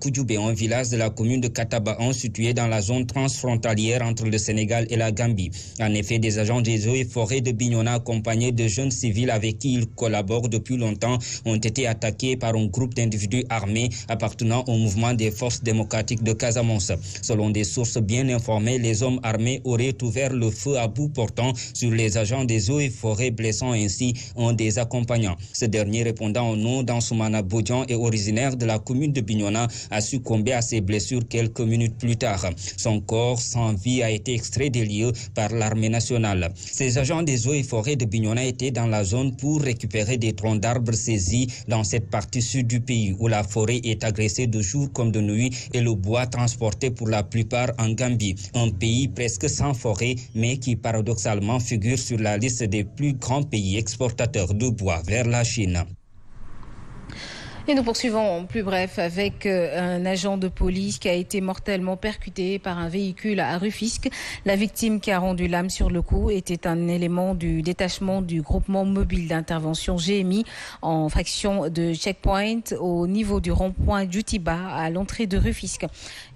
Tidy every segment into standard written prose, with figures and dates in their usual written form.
Koudjoubé, un village de la commune de Katabaon situé dans la zone transfrontalière entre le Sénégal et la Gambie. En effet, des agents des eaux et forêts de Bignona accompagnés de jeunes civils avec qui ils collaborent depuis longtemps ont été attaqués par un groupe d'individus armés appartenant au mouvement des forces démocratiques de Casamance. Selon des sources bien informées, les hommes armés auraient ouvert le feu à bout portant sur les agents des eaux et forêts, blessant ainsi un des accompagnants. Ce dernier, répondant au nom d'Ansoumana Bodian et originaire de la commune de Bignona, a succombé à ses blessures quelques minutes plus tard. Son corps sans vie a été extrait des lieux par l'armée nationale. Ces agents des eaux et forêts de Bignona étaient dans la zone pour récupérer des troncs d'arbres saisis dans cette partie sud du pays où la forêt est agressée de jour comme de nuit et le bois transporté pour la plupart en Gambie, un pays presque sans forêt mais qui paradoxalement figure sur la liste des plus grands pays exportateurs de bois vers la Chine. Et nous poursuivons en plus bref avec un agent de police qui a été mortellement percuté par un véhicule à Rufisque. La victime qui a rendu l'âme sur le coup était un élément du détachement du groupement mobile d'intervention GMI en fraction de checkpoint au niveau du rond-point Djoutiba à l'entrée de Rufisque.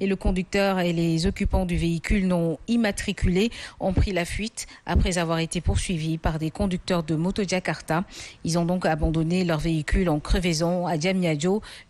Et le conducteur et les occupants du véhicule non immatriculé ont pris la fuite après avoir été poursuivis par des conducteurs de moto Jakarta. Ils ont donc abandonné leur véhicule en crevaison à Diamniadio.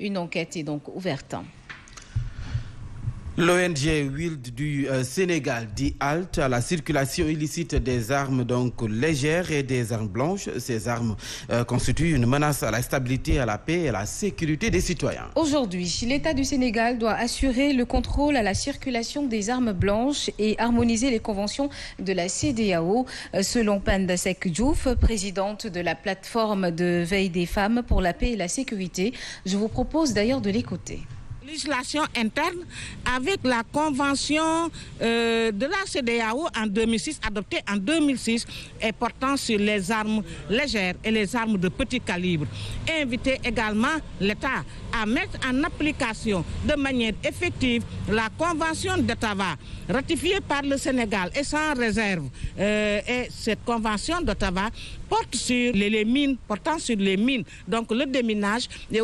Une enquête est donc ouverte. L'ONG Wild du Sénégal dit halte à la circulation illicite des armes donc légères et des armes blanches. Ces armes constituent une menace à la stabilité, à la paix et à la sécurité des citoyens. Aujourd'hui, l'État du Sénégal doit assurer le contrôle à la circulation des armes blanches et harmoniser les conventions de la CEDEAO. Selon Penda Seck Diouf, présidente de la plateforme de veille des femmes pour la paix et la sécurité, je vous propose d'ailleurs de l'écouter. Législation interne avec la convention de la CEDEAO en 2006, adoptée en 2006, et portant sur les armes légères et les armes de petit calibre. Inviter également l'État à mettre en application de manière effective la convention d'Ottawa, ratifiée par le Sénégal et sans réserve. Et cette convention d'Ottawa porte sur les mines, portant sur les mines, donc le déminage et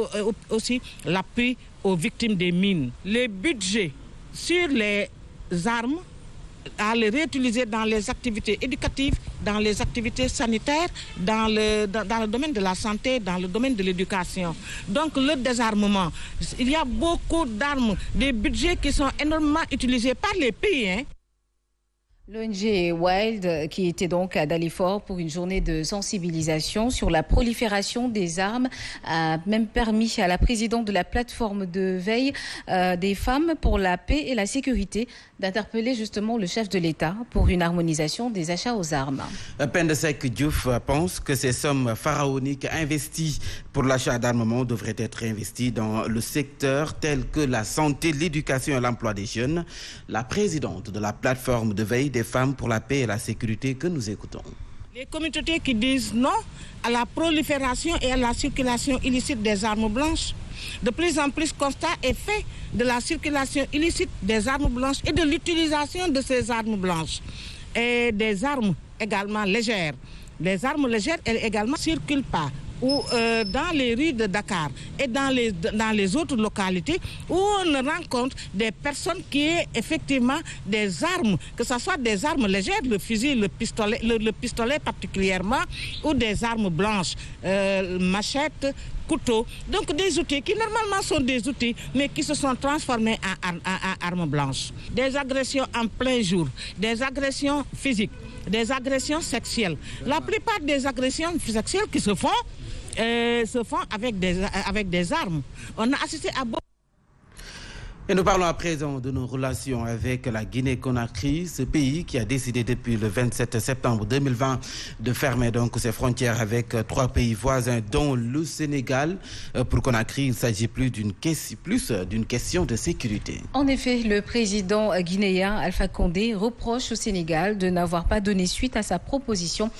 aussi l'appui aux victimes des mines. Les budgets sur les armes, à les réutiliser dans les activités éducatives, dans les activités sanitaires, dans le domaine de la santé, dans le domaine de l'éducation. Donc le désarmement, il y a beaucoup d'armes, des budgets qui sont énormément utilisés par les pays. L'ONG Wild, qui était donc à Dalifort pour une journée de sensibilisation sur la prolifération des armes, a même permis à la présidente de la plateforme de veille des femmes pour la paix et la sécurité d'interpeller justement le chef de l'État pour une harmonisation des achats aux armes. Penda Seck Diouf pense que ces sommes pharaoniques investies pour l'achat d'armement devraient être investies dans le secteur tel que la santé, l'éducation et l'emploi des jeunes. La présidente de la plateforme de veille des femmes pour la paix et la sécurité que nous écoutons. Les communautés qui disent non à la prolifération et à la circulation illicite des armes blanches. De plus en plus, constat est fait de la circulation illicite des armes blanches et de l'utilisation de ces armes blanches. Et des armes également légères. Les armes légères, elles également ne circulent pas. Ou dans les rues de Dakar et dans les autres localités où on rencontre des personnes qui ont effectivement des armes, que ce soit des armes légères, le fusil, le pistolet particulièrement, ou des armes blanches, machettes, couteaux. Donc des outils qui normalement sont des outils, mais qui se sont transformés en armes blanches. Des agressions en plein jour, des agressions physiques, des agressions sexuelles. La plupart des agressions sexuelles qui se font avec des armes. On a assisté à beaucoup. Et nous parlons à présent de nos relations avec la Guinée-Conakry, ce pays qui a décidé depuis le 27 septembre 2020 de fermer donc ses frontières avec 3 pays voisins, dont le Sénégal. Pour Conakry, il s'agit plus d'une question de sécurité. En effet, le président guinéen Alpha Condé reproche au Sénégal de n'avoir pas donné suite à sa proposition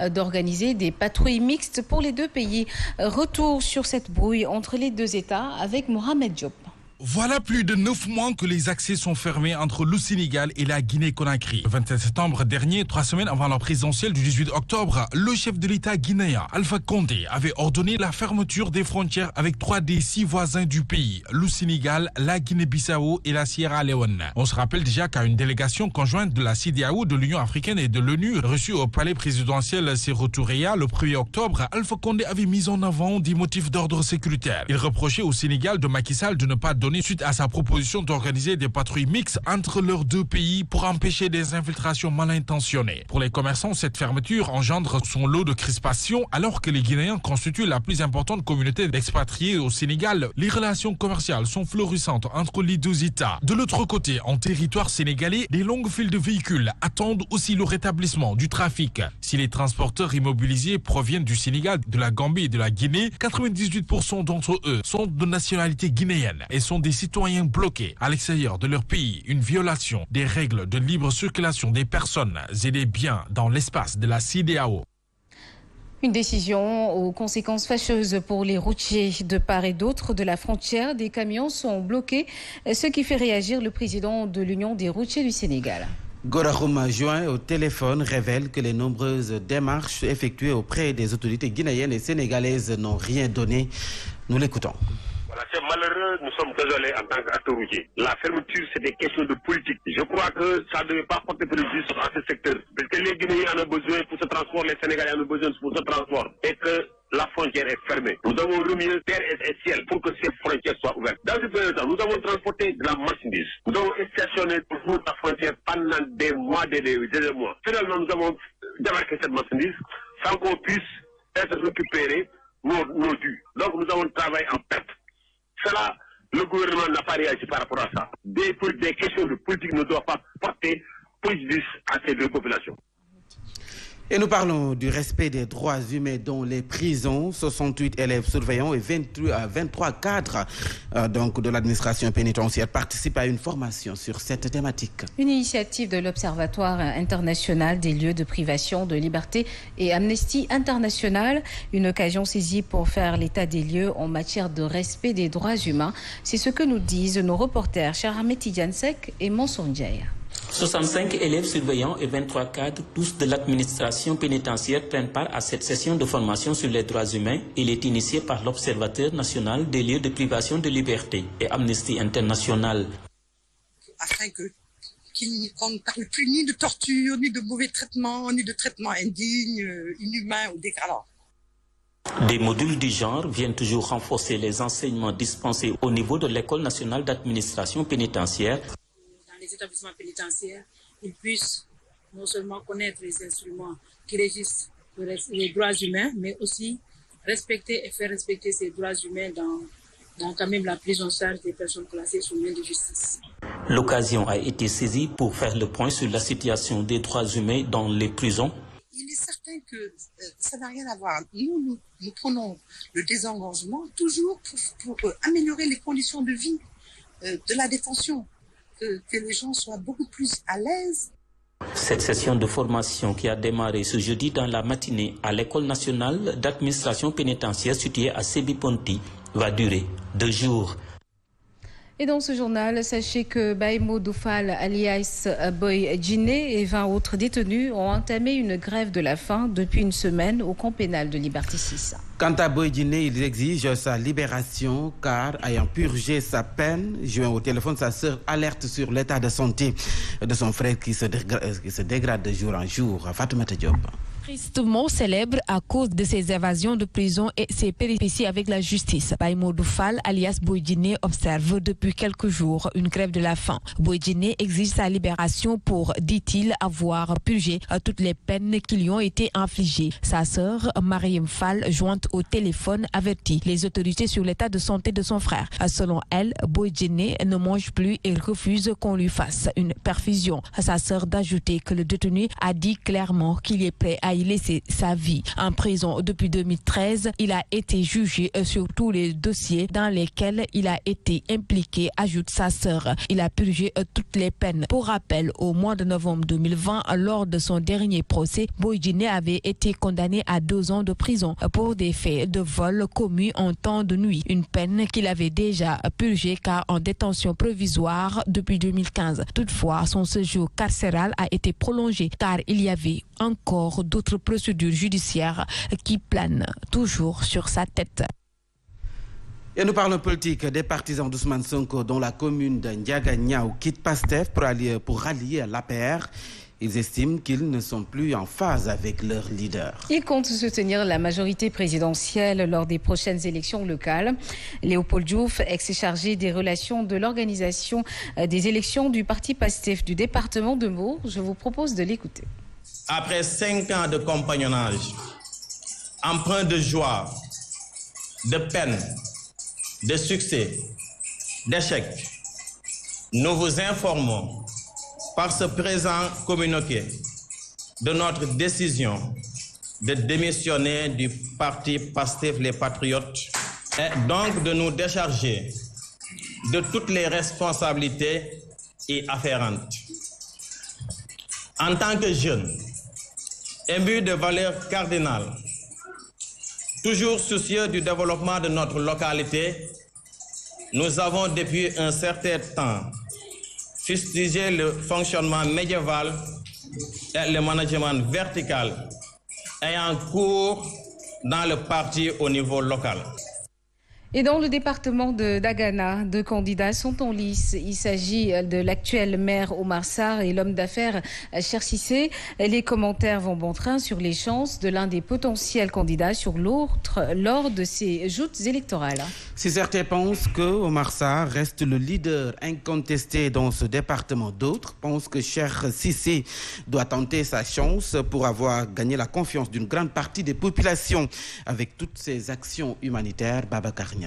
d'organiser des patrouilles mixtes pour les 2 pays. Retour sur cette brouille entre les 2 États avec Mohamed Diop. Voilà plus de 9 mois que les accès sont fermés entre le Sénégal et la Guinée-Conakry. Le 27 septembre dernier, 3 semaines avant la présidentielle du 18 octobre, le chef de l'État guinéen, Alpha Condé, avait ordonné la fermeture des frontières avec 3 des 6 voisins du pays, le Sénégal, la Guinée-Bissau et la Sierra Leone. On se rappelle déjà qu'à une délégation conjointe de la CEDEAO, de l'Union africaine et de l'ONU, reçue au palais présidentiel Sékou Touré le 1er octobre, Alpha Condé avait mis en avant des motifs d'ordre sécuritaire. Il reprochait au Sénégal de Macky Sall de ne pas donner suite à sa proposition d'organiser des patrouilles mixtes entre leurs deux pays pour empêcher des infiltrations mal intentionnées. Pour les commerçants, cette fermeture engendre son lot de crispations alors que les Guinéens constituent la plus importante communauté d'expatriés au Sénégal. Les relations commerciales sont florissantes entre les deux États. De l'autre côté, en territoire sénégalais, des longues files de véhicules attendent aussi le rétablissement du trafic. Si les transporteurs immobilisés proviennent du Sénégal, de la Gambie et de la Guinée, 98% d'entre eux sont de nationalité guinéenne et sont des citoyens bloqués à l'extérieur de leur pays, une violation des règles de libre circulation des personnes et des biens dans l'espace de la CEDEAO. Une décision aux conséquences fâcheuses pour les routiers de part et d'autre de la frontière. Des camions sont bloqués, ce qui fait réagir le président de l'Union des routiers du Sénégal. Gorahoum, joint au téléphone, révèle que les nombreuses démarches effectuées auprès des autorités guinéennes et sénégalaises n'ont rien donné. Nous l'écoutons. Voilà, c'est malheureux, nous sommes désolés en tant qu'acteurs routiers. La fermeture, c'est des questions de politique. Je crois que ça ne devait pas porter préjudice à ce secteur. Parce que les Guinéens en ont besoin pour ce transport, les Sénégalais en ont besoin pour ce transport. Et que la frontière est fermée. Nous avons remis terre et ciel pour que ces frontières soient ouvertes. Dans ce premier temps, nous avons transporté de la marchandise. Nous avons stationné pour la frontière pendant des mois, des mois. Finalement, nous avons débarqué cette marchandise sans qu'on puisse être récupéré nos dus. Donc, nous avons travaillé en perte. Cela, le gouvernement n'a pas réagi par rapport à ça. Des questions de politique ne doivent pas porter préjudice à ces deux populations. Et nous parlons du respect des droits humains dans les prisons. 68 élèves surveillants et 23 cadres donc de l'administration pénitentiaire participent à une formation sur cette thématique. Une initiative de l'Observatoire international des lieux de privation de liberté et Amnesty International. Une occasion saisie pour faire l'état des lieux en matière de respect des droits humains. C'est ce que nous disent nos reporters Charame Tidjansek et Mansour Ndiaye. 65 élèves surveillants et 23 cadres, tous de l'administration pénitentiaire, prennent part à cette session de formation sur les droits humains. Il est initié par l'Observateur national des lieux de privation de liberté et Amnesty International. Afin qu'on ne parle plus ni de torture, ni de mauvais traitements, ni de traitements indignes, inhumains ou dégradants. Des modules du genre viennent toujours renforcer les enseignements dispensés au niveau de l'École nationale d'administration pénitentiaire. Les établissements pénitentiaires, ils puissent non seulement connaître les instruments qui régissent les droits humains, mais aussi respecter et faire respecter ces droits humains dans quand même la prise en charge des personnes classées sous main de justice. L'occasion a été saisie pour faire le point sur la situation des droits humains dans les prisons. Il est certain que ça n'a rien à voir. Nous prenons le désengagement toujours pour améliorer les conditions de vie de la détention. Que les gens soient beaucoup plus à l'aise. Cette session de formation qui a démarré ce jeudi dans la matinée à l'École nationale d'administration pénitentiaire située à Sébi-Ponty va durer 2 jours. Et dans ce journal, sachez que Baïmo Doufal, alias Boy Djiné et 20 autres détenus ont entamé une grève de la faim depuis une semaine au camp pénal de Liberté 6. Quant à Boy Djiné, il exige sa libération car, ayant purgé sa peine, joint au téléphone, sa sœur alerte sur l'état de santé de son frère qui se dégrade de jour en jour. Fatoumata Diop. Tristement célèbre à cause de ses évasions de prison et ses péripéties avec la justice. Baïmo Doufal, alias Boy Djiné, observe depuis quelques jours une grève de la faim. Boy Djiné exige sa libération pour, dit-il, avoir purgé toutes les peines qui lui ont été infligées. Sa sœur, Mariam Fall, jointe au téléphone, avertit les autorités sur l'état de santé de son frère. Selon elle, Boy Djiné ne mange plus et refuse qu'on lui fasse une perfusion. Sa sœur d'ajouter que le détenu a dit clairement qu'il est prêt à a y laissé sa vie. En prison depuis 2013, il a été jugé sur tous les dossiers dans lesquels il a été impliqué, ajoute sa sœur. Il a purgé toutes les peines. Pour rappel, au mois de novembre 2020, lors de son dernier procès, Boy Djiné avait été condamné à 2 ans de prison pour des faits de vol commis en temps de nuit. Une peine qu'il avait déjà purgée car en détention provisoire depuis 2015. Toutefois, son séjour carcéral a été prolongé car il y avait encore d'autres procédures judiciaires qui planent toujours sur sa tête. Et nous parlons politique des partisans d'Ousmane Sonko dont la commune de Ndiaganiao quitte PASTEF pour rallier à l'APR. Ils estiment qu'ils ne sont plus en phase avec leur leader. Ils comptent soutenir la majorité présidentielle lors des prochaines élections locales. Léopold Diouf, ex-chargé des relations de l'organisation des élections du parti PASTEF du département de Meaux, je vous propose de l'écouter. Après 5 ans de compagnonnage, empreint de joie, de peine, de succès, d'échecs, nous vous informons par ce présent communiqué de notre décision de démissionner du parti PASTEF les Patriotes et donc de nous décharger de toutes les responsabilités y afférentes. En tant que jeunes, imbus de valeurs cardinales, toujours soucieux du développement de notre localité, nous avons depuis un certain temps fustigé le fonctionnement médiéval et le management vertical ayant cours dans le parti au niveau local. Et dans le département de Dagana, 2 candidats sont en lice. Il s'agit de l'actuel maire Omar Sarr et l'homme d'affaires Cheikh Cissé. Les commentaires vont bon train sur les chances de l'un des potentiels candidats sur l'autre lors de ces joutes électorales. Si certains pensent que Omar Sarr reste le leader incontesté dans ce département, d'autres pensent que Cheikh Cissé doit tenter sa chance pour avoir gagné la confiance d'une grande partie des populations avec toutes ses actions humanitaires. Babacar Niang.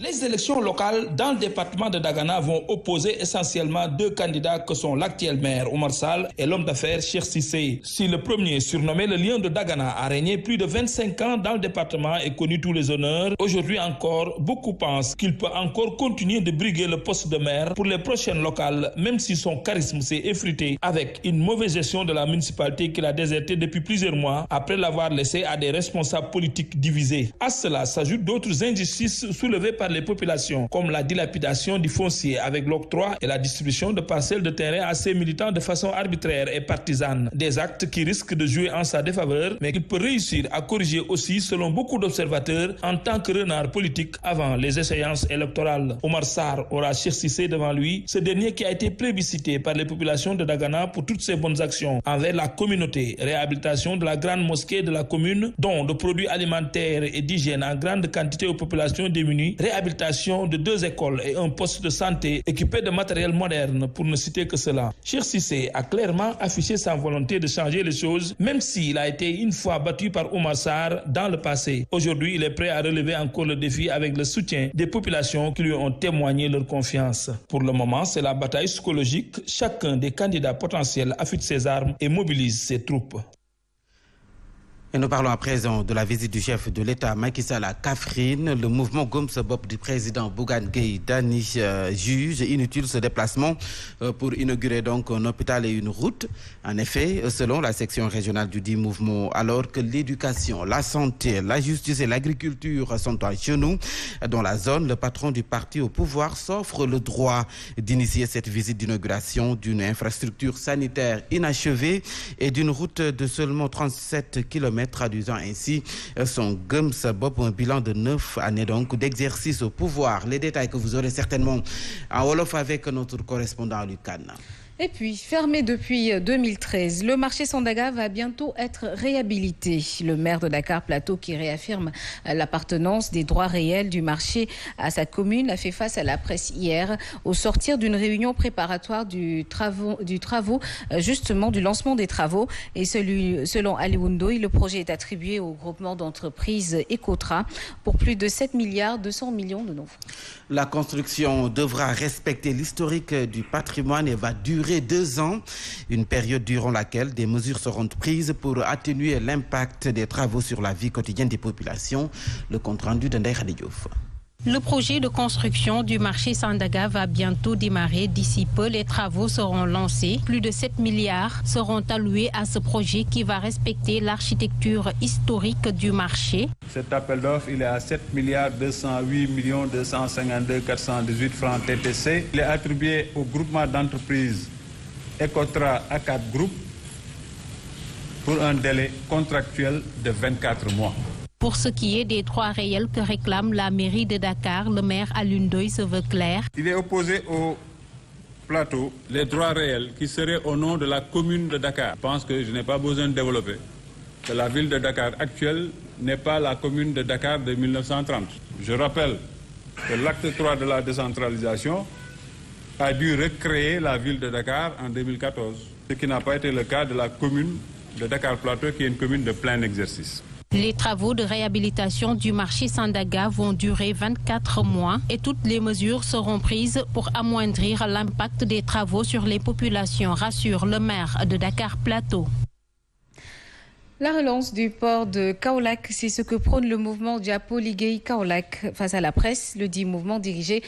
Les élections locales dans le département de Dagana vont opposer essentiellement 2 candidats que sont l'actuel maire Omar Sarr et l'homme d'affaires Cheikh Cissé. Si le premier, surnommé le lion de Dagana, a régné plus de 25 ans dans le département et connu tous les honneurs, aujourd'hui encore, beaucoup pensent qu'il peut encore continuer de briguer le poste de maire pour les prochaines locales, même si son charisme s'est effrité avec une mauvaise gestion de la municipalité qu'il a désertée depuis plusieurs mois après l'avoir laissé à des responsables politiques divisés. À cela s'ajoutent d'autres injustices soulevées par les populations, comme la dilapidation du foncier avec l'octroi et la distribution de parcelles de terrain à ses militants de façon arbitraire et partisane. Des actes qui risquent de jouer en sa défaveur, mais qu'il peut réussir à corriger aussi, selon beaucoup d'observateurs, en tant que renard politique avant les échéances électorales. Omar Sarr aura Cheikh Cissé devant lui, ce dernier qui a été plébiscité par les populations de Dagana pour toutes ses bonnes actions envers la communauté, réhabilitation de la grande mosquée de la commune, don de produits alimentaires et d'hygiène en grande quantité aux populations démunies, réhabilitation de 2 écoles et un poste de santé équipé de matériel moderne, pour ne citer que cela. Cheikh Cissé a clairement affiché sa volonté de changer les choses, même s'il a été une fois battu par Omar Sarr dans le passé. Aujourd'hui, il est prêt à relever encore le défi avec le soutien des populations qui lui ont témoigné leur confiance. Pour le moment, c'est la bataille psychologique. Chacun des candidats potentiels affûte ses armes et mobilise ses troupes. Et nous parlons à présent de la visite du chef de l'État Macky Sall à Kaffrine. Le mouvement Gom Sa Bop du président Bougane Gueye Dany juge inutile ce déplacement pour inaugurer donc un hôpital et une route. En effet, selon la section régionale du dit mouvement, alors que l'éducation, la santé, la justice et l'agriculture sont à genoux dans la zone, le patron du parti au pouvoir s'offre le droit d'initier cette visite d'inauguration d'une infrastructure sanitaire inachevée et d'une route de seulement 37 km, traduisant ainsi son Gëm Sa Bop, un bilan de 9 années donc d'exercice au pouvoir. Les détails que vous aurez certainement en Wolof avec notre correspondant Lucan. Et puis, fermé depuis 2013, le marché Sandaga va bientôt être réhabilité. Le maire de Dakar Plateau, qui réaffirme l'appartenance des droits réels du marché à sa commune, a fait face à la presse hier au sortir d'une réunion préparatoire du lancement des travaux. Et selon Ali Wundoy, le projet est attribué au groupement d'entreprises Ecotra pour plus de 7 milliards 200 millions de francs. La construction devra respecter l'historique du patrimoine et va durer durer 2 ans, une période durant laquelle des mesures seront prises pour atténuer l'impact des travaux sur la vie quotidienne des populations. Le compte rendu de Ndeye Khady Diouf. Le projet de construction du marché Sandaga va bientôt démarrer. D'ici peu, les travaux seront lancés. Plus de 7 milliards seront alloués à ce projet qui va respecter l'architecture historique du marché. Cet appel d'offres, il est à 7 milliards 208 millions 252 418 francs TTC. Il est attribué au groupement d'entreprises Ecotra A4 Group pour un délai contractuel de 24 mois. Pour ce qui est des droits réels que réclame la mairie de Dakar, le maire Alioune Ndoye se veut clair. Il est opposé au plateau les droits réels qui seraient au nom de la commune de Dakar. Je pense que je n'ai pas besoin de développer que la ville de Dakar actuelle n'est pas la commune de Dakar de 1930. Je rappelle que l'acte 3 de la décentralisation a dû recréer la ville de Dakar en 2014, ce qui n'a pas été le cas de la commune de Dakar Plateau qui est une commune de plein exercice. Les travaux de réhabilitation du marché Sandaga vont durer 24 mois et toutes les mesures seront prises pour amoindrir l'impact des travaux sur les populations, rassure le maire de Dakar Plateau. La relance du port de Kaolack, c'est ce que prône le mouvement Diapo Liguey Kaolack. Face à la presse, le dit mouvement dirigé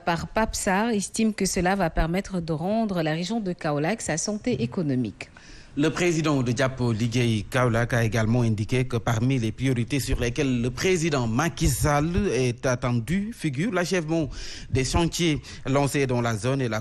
par Pape Sarr estime que cela va permettre de rendre la région de Kaolack sa santé économique. Le président de Diapo Liguey Kaolack a également indiqué que parmi les priorités sur lesquelles le président Macky Sall est attendu figure l'achèvement des chantiers lancés dans la zone et la